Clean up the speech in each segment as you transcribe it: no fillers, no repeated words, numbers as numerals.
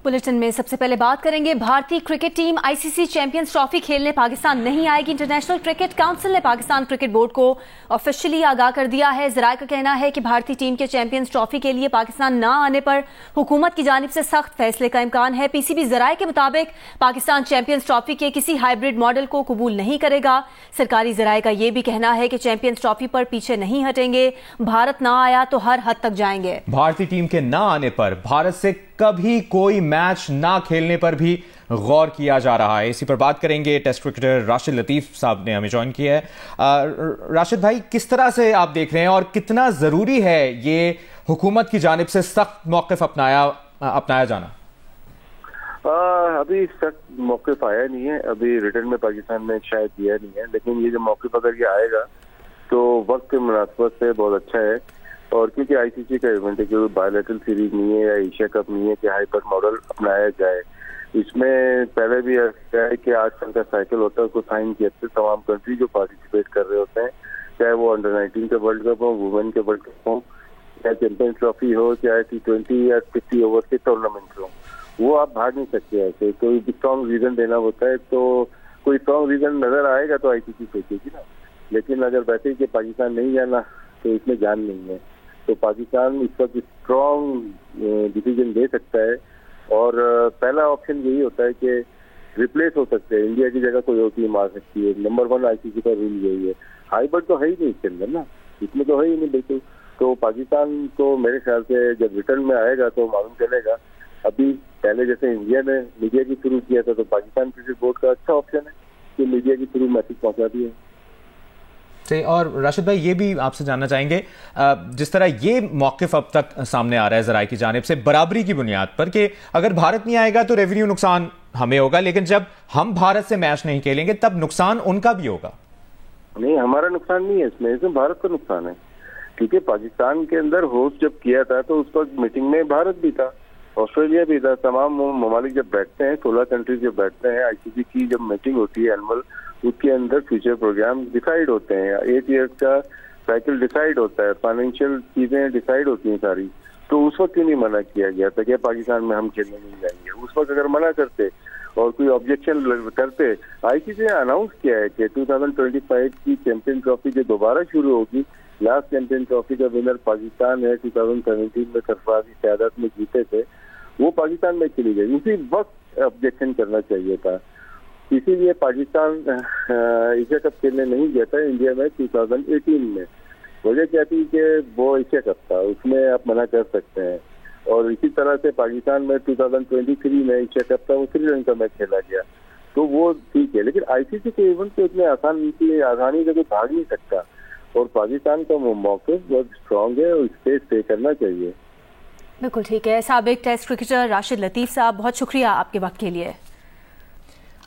Bulletin में सबसे पहले बात करेंगे भारतीय cricket team ICC champions trophy खेलने पाकिस्तान नहीं आएगी। इंटरनेशनल क्रिकेट काउंसिल ने पाकिस्तान क्रिकेट बोर्ड को ऑफिशियली आगाह कर दिया है। जराये का कहना है कि भारतीय टीम के चैंपियंस ट्रॉफी के लिए पाकिस्तान न आने पर हुकूमत की जानिब से सख्त फैसले का इम्कान है। पीसीबी जराये के मुताबिक पाकिस्तान चैंपियंस ट्रॉफी के किसी हाइब्रिड मॉडल को कबूल नहीं करेगा। सरकारी जराये का यह भी कहना है कि चैंपियंस ट्रॉफी पर पीछे नहीं हटेंगे, भारत ना आया तो हर हद तक जाएंगे। भारतीय टीम के न आने पर भारत से कभी कोई मैच ना खेलने पर भी गौर किया जा रहा है। इसी पर बात करेंगे। टेस्ट क्रिकेटर राशिद लतीफ साहब ने हमें ज्वाइन किया है। राशिद भाई, किस तरह से आप देख रहे हैं और कितना जरूरी है ये हुकूमत की जानिब से सख्त मौक़िफ़ अपनाया जाना? अभी सख्त मौक़िफ़ आया नहीं है, अभी रिटर्न में पाकिस्तान ने शायद दिया नहीं है, लेकिन ये जो मौक़िफ़ अगर ये आएगा तो वक्त के मुनासबत से बहुत अच्छा है। और क्योंकि आईसीसी का इवेंट है, कोई बायोलैटरल सीरीज नहीं है या एशिया कप नहीं है कि हाइपर मॉडल अपनाया जाए। इसमें पहले भी है कि 8 साल का साइकिल होता है, उसको साइन किए थे तमाम कंट्री जो पार्टिसिपेट कर रहे होते हैं, चाहे वो अंडर 19 के वर्ल्ड कप हो, वुमेन के वर्ल्ड कप हो, चाहे चैंपियंस ट्रॉफी हो, चाहे T20 या 50 ओवर के टूर्नामेंट हो, वो आप भाग नहीं सकते ऐसे। कोई स्ट्रॉन्ग रीजन देना होता है, तो कोई स्ट्रॉन्ग रीजन नजर आएगा तो आईसीसी सोचेगी ना। लेकिन अगर वैसे ही कि पाकिस्तान नहीं जाना तो इसमें जान नहीं है, तो पाकिस्तान इस वक्त स्ट्रॉन्ग डिसीजन दे सकता है। और पहला ऑप्शन यही होता है कि रिप्लेस हो सकते हैं, इंडिया की जगह कोई और टीम आ सकती है। नंबर 1 आईसीसी का रूल यही है। हाइब्रिड तो है ही नहीं इसके अंदर ना, इसमें तो है ही नहीं बिल्कुल। तो पाकिस्तान तो मेरे ख्याल से जब रिटर्न में आएगा तो मालूम चलेगा। अभी पहले जैसे इंडिया ने मीडिया के थ्रू किया था, तो पाकिस्तान क्रिकेट बोर्ड का अच्छा ऑप्शन है कि मीडिया के थ्रू मैसेज पहुंचा दिए। और राशिद भाई, ये भी आपसे जानना चाहेंगे, जिस तरह ये मौक़िफ़ अब तक सामने आ रहा है ज़राए की जानिब से बराबरी की बुनियाद पर कि अगर भारत नहीं आएगा तो रेवेन्यू नुकसान हमें होगा, लेकिन जब हम भारत से मैच नहीं खेलेंगे तब नुकसान उनका भी होगा। नहीं, हमारा नुकसान नहीं है इसमें भारत का नुकसान है। क्योंकि पाकिस्तान के अंदर होस्ट जब किया था तो उस वक्त मीटिंग में भारत भी था, ऑस्ट्रेलिया भी था, तमाम ममालिक जब बैठते हैं, 16 कंट्रीज जब बैठते हैं, आईसीसी की जब मीटिंग होती है एनुअल, उसके अंदर फ्यूचर प्रोग्राम डिसाइड होते हैं, 8 ईयर्स का साइकिल डिसाइड होता है, फाइनेंशियल चीजें डिसाइड होती हैं सारी। तो उस वक्त क्यों नहीं मना किया गया था कि पाकिस्तान में हम खेलने नहीं जाएंगे? उस वक्त अगर मना करते और कोई ऑब्जेक्शन करते, आईसीसी ने अनाउंस किया है कि 2025 की चैंपियन ट्रॉफी जो दोबारा शुरू होगी, लास्ट चैंपियन ट्रॉफी का विनर पाकिस्तान है, 2017 में सरफराज की क़यादत में जीते थे, वो पाकिस्तान में चली गई। उसी वक्त ऑब्जेक्शन करना चाहिए था। इसीलिए पाकिस्तान एशिया कप खेलने नहीं गया था इंडिया में 2018 में। वजह क्या थी कि वो एशिया कप था, उसमें आप मना कर सकते हैं। और इसी तरह से पाकिस्तान में 2023 में एशिया कप था, वो श्रीलंका में खेला गया, तो वो ठीक है। लेकिन आईसीसी के इवेंट तो इतने आसानी से कोई भाग नहीं सकता। और पाकिस्तान का वो मौक़िफ़ बहुत स्ट्रॉन्ग है और इस पे स्टे करना चाहिए। बिल्कुल ठीक है। साबिक टेस्ट क्रिकेटर राशिद लतीफ साहब, बहुत शुक्रिया आपके वक्त के लिए।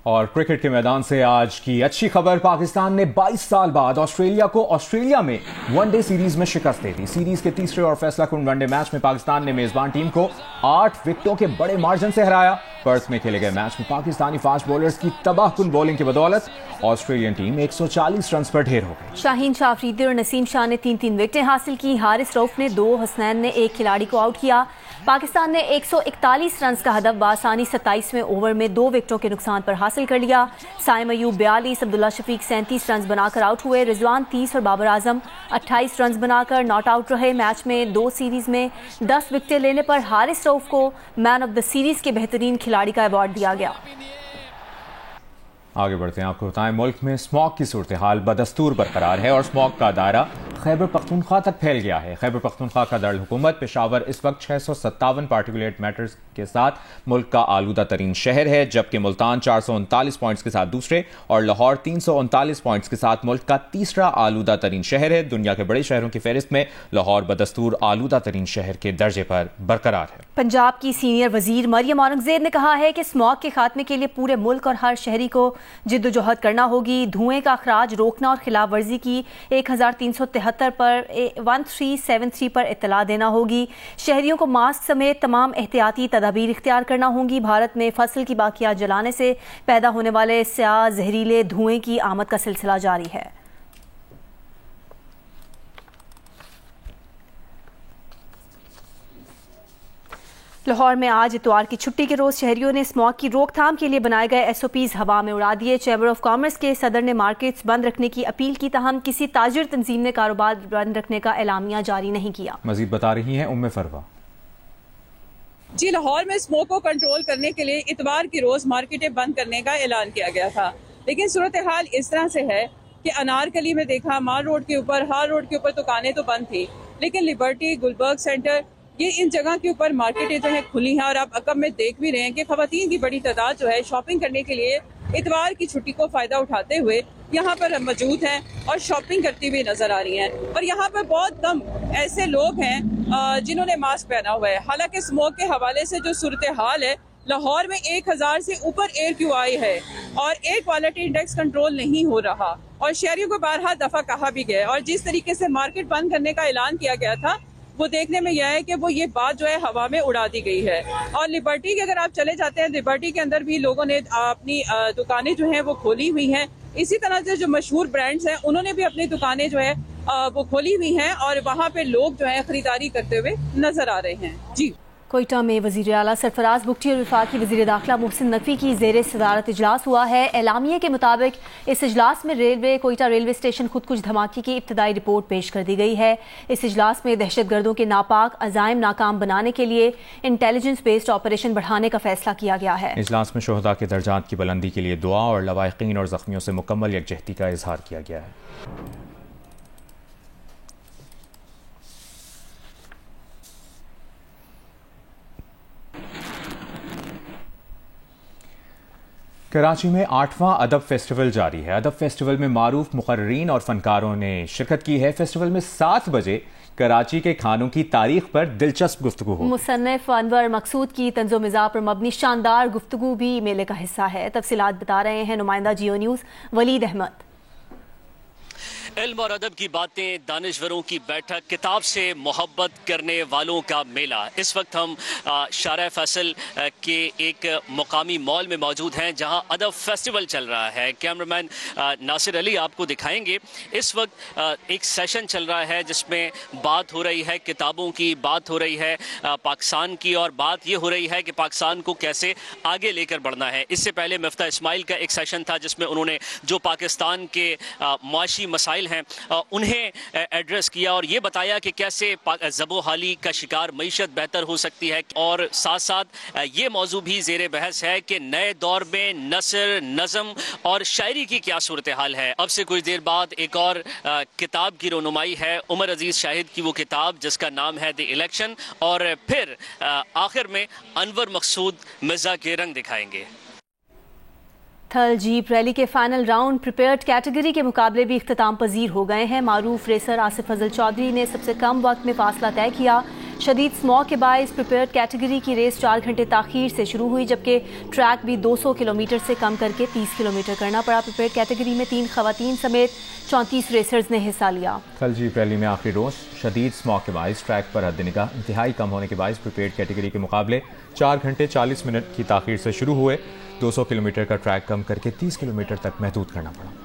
और क्रिकेट के मैदान से आज की अच्छी खबर, पाकिस्तान ने 22 साल बाद ऑस्ट्रेलिया को ऑस्ट्रेलिया में वनडे सीरीज में शिकस्त दे दी। सीरीज के तीसरे और फैसलाकुन वनडे मैच में पाकिस्तान ने मेजबान टीम को 8 विकेटों के बड़े मार्जिन से हराया। पर्थ में खेले गए मैच में पाकिस्तानी फास्ट बॉलर्स की तबाहकुन बॉलिंग की बदौलत ऑस्ट्रेलियन टीम 140 रन पर ढेर हो गई। शाहीन शाह अफरीदी और नसीम शाह ने 3-3 विकेटें हासिल की। हारिस रऊफ ने 2, हसनैन ने 1 खिलाड़ी को आउट किया। पाकिस्तान ने 141 रन का हदफ बासानी 27वें ओवर में 2 विकेटों के नुकसान पर हासिल कर लिया। साइम अयूब 42, अब्दुल्ला शफीक 37 रन बनाकर आउट हुए। रिजवान 30 और बाबर आजम 28 रन बनाकर नॉट आउट रहे। मैच में 2 सीरीज में 10 विकेटें लेने पर हारिस रऊफ को मैन ऑफ द सीरीज के बेहतरीन खिलाड़ी का अवार्ड दिया गया। आगे बढ़ते हैं, आपको बताएं, मुल्क में स्मॉग की सूरत हाल बदस्तूर बरकरार है और स्मॉग का दायरा खैबर पख्तूनख्वा तक फैल गया है। खैबर पख्तूनख्वा का दारुल-हुकूमत पेशावर इस वक्त 657 पार्टिकुलेट मैटर्स के साथ मुल्क का आलूदा तरीन शहर है, जबकि मुल्तान 439 पॉइंट्स के साथ दूसरे और लाहौर 339 पॉइंट्स के साथ मुल्क का तीसरा आलूदा तरीन शहर है। दुनिया के बड़े शहरों की फहरिस्त में लाहौर बदस्तूर आलूदा तरीन शहर के दर्जे पर बरकरार है। पंजाब की सीनियर वजीर मरियम औरंगजेब ने कहा है कि स्मॉग के खात्मे के लिए पूरे मुल्क और हर शहरी को जिद्दोजहद करना होगी। धुएं का अखराज रोकना और खिलाफ वर्जी की 1373 पर 1373 पर इत्तला देना होगी। शहरियों को मास्क समेत तमाम एहतियाती तदाबीर इख्तियार करना होंगी। भारत में फसल की बाकियात जलाने से पैदा होने वाले स्याह जहरीले धुएं की आमद का सिलसिला जारी है। लाहौर में आज इतवार की छुट्टी के रोज शहरियों ने स्मॉग की रोकथाम के लिए बनाए गए SOPs हवा में उड़ा दिए। चैम्बर ऑफ कॉमर्स के सदर ने मार्केट्स बंद रखने की अपील की, ताहम किसी ताजिर तंजीम ने कारोबार बंद रखने का एलामिया जारी नहीं किया। मजीद बता रही हैं उम्मे फरवा। जी, लाहौर में स्मोक को कंट्रोल करने के लिए इतवार की रोज मार्केटें बंद करने का ऐलान किया गया था, लेकिन सूरत हाल इस तरह से है कि अनारकली में देखा, माल रोड के ऊपर, हार रोड के ऊपर दुकानें तो बंद थी, लेकिन लिबर्टी, गुलबर्ग सेंटर, ये इन जगह के ऊपर मार्केटें जो है खुली हैं। और आप अकब में देख भी रहे हैं कि खवातीन की बड़ी तादाद जो है शॉपिंग करने के लिए इतवार की छुट्टी को फायदा उठाते हुए यहाँ पर मौजूद हैं और शॉपिंग करती हुई नजर आ रही हैं। और यहाँ पर बहुत कम ऐसे लोग हैं जिन्होंने मास्क पहना हुआ है। हालांकि स्मोक के हवाले से जो सूरत हाल है, लाहौर में 1000 से ऊपर AQI है और एयर क्वालिटी इंडेक्स कंट्रोल नहीं हो रहा और शहरियों को बारहा दफा कहा भी गया। और जिस तरीके से मार्केट बंद करने का ऐलान किया गया था, वो देखने में यह है कि वो ये बात जो है हवा में उड़ा दी गई है। और लिबर्टी के अगर आप चले जाते हैं, लिबर्टी के अंदर भी लोगों ने अपनी दुकानें जो हैं वो खोली हुई हैं। इसी तरह से जो मशहूर ब्रांड्स हैं उन्होंने भी अपनी दुकानें जो है वो खोली हुई हैं और वहाँ पे लोग जो है खरीदारी करते हुए नजर आ रहे हैं। जी, कोयटा में वज़ीर आला सरफराज बुगटी और वफाकी वज़ीर दाखिला मोहसिन नकवी की ज़ेर सदारत इजलास हुआ है। एलामिये के मुताबिक इस इजलास में कोयटा रेलवे स्टेशन खुद कुछ धमाके की इब्तदाई रिपोर्ट पेश कर दी गई है। इस इजलास में दहशतगर्दों के नापाक अज़ाइम नाकाम बनाने के लिए इंटेलिजेंस बेस्ड ऑपरेशन बढ़ाने का फैसला किया गया है। इजलास में शोहदा के दर्जात की बुलंदी के लिए दुआ और लवाहिकीन और जख्मियों से मुकम्मल यकजहती का इजहार किया गया है। कराची में 8वां अदब फेस्टिवल जारी है। अदब फेस्टिवल में मारूफ मुकर्रीन और फनकारों ने शिरकत की है। फेस्टिवल में 7 बजे कराची के खानों की तारीख पर दिलचस्प गुफ्तगू हो। मुसन्निफ अनवर मकसूद की तंज़ो मिज़ाज पर मबनी शानदार गुफ्तगू भी मेले का हिस्सा है। तफसीलात बता रहे हैं नुमाइंदा जियो न्यूज़ वलीद अहमद। इल्म और अदब की बातें, दानिश्वरों की बैठक, किताब से मोहब्बत करने वालों का मेला। इस वक्त हम शारा फैसल के एक मुकामी मॉल में मौजूद हैं जहां अदब फेस्टिवल चल रहा है। कैमरामैन नासिर अली आपको दिखाएंगे। इस वक्त एक सेशन चल रहा है जिसमें बात हो रही है किताबों की, बात हो रही है पाकिस्तान की और बात ये हो रही है कि पाकिस्तान को कैसे आगे लेकर बढ़ना है। इससे पहले मिफ्ता इस्माइल का एक सेशन था जिसमें उन्होंने जो पाकिस्तान के मुआशी मसाइल हैं उन्हें एड्रेस किया और ये बताया कि कैसे ज़बोहाली का शिकार मईशत बेहतर हो सकती है। और साथ साथ ये मौजू भी ज़ेर बहस है कि नए दौर में नसर, नज़म और शायरी की क्या सूरत हाल है। अब से कुछ देर बाद एक और किताब की रोनुमाई है, उमर अजीज़ शाहिद की वो किताब जिसका नाम है द इलेक्शन। और फिर आखिर में अनवर मकसूद मिर्ज़ा के रंग दिखाएंगे। थल जीप रैली के फाइनल राउंड प्रिपेयर्ड कैटेगरी के मुकाबले भी इख्तिताम पजीर हो गए हैं। मारूफ रेसर आसिफ फजल चौधरी ने सबसे कम वक्त में फासला तय किया। शदीद स्मॉग के बायस प्रिपेयर्ड कैटेगरी की रेस 4 घंटे ताखीर से शुरू हुई, जबकि ट्रैक भी 200 किलोमीटर से कम करके 30 किलोमीटर करना पड़ा। प्रिपेयर्ड कैटेगरी में 3 खवातीन समेत 34 रेसर्स ने हिस्सा लिया। थल जीप रैली में आखिरी रोज शदीद स्मॉग के बायस ट्रैक पर हद निगाह इंतहाई कम होने के बायस प्रिपेयर्ड कैटेगरी के मुकाबले 4 घंटे 40 मिनट की ताखीर से शुरू हुए। 200 किलोमीटर का ट्रैक कम करके 30 किलोमीटर तक महदूद करना पड़ा।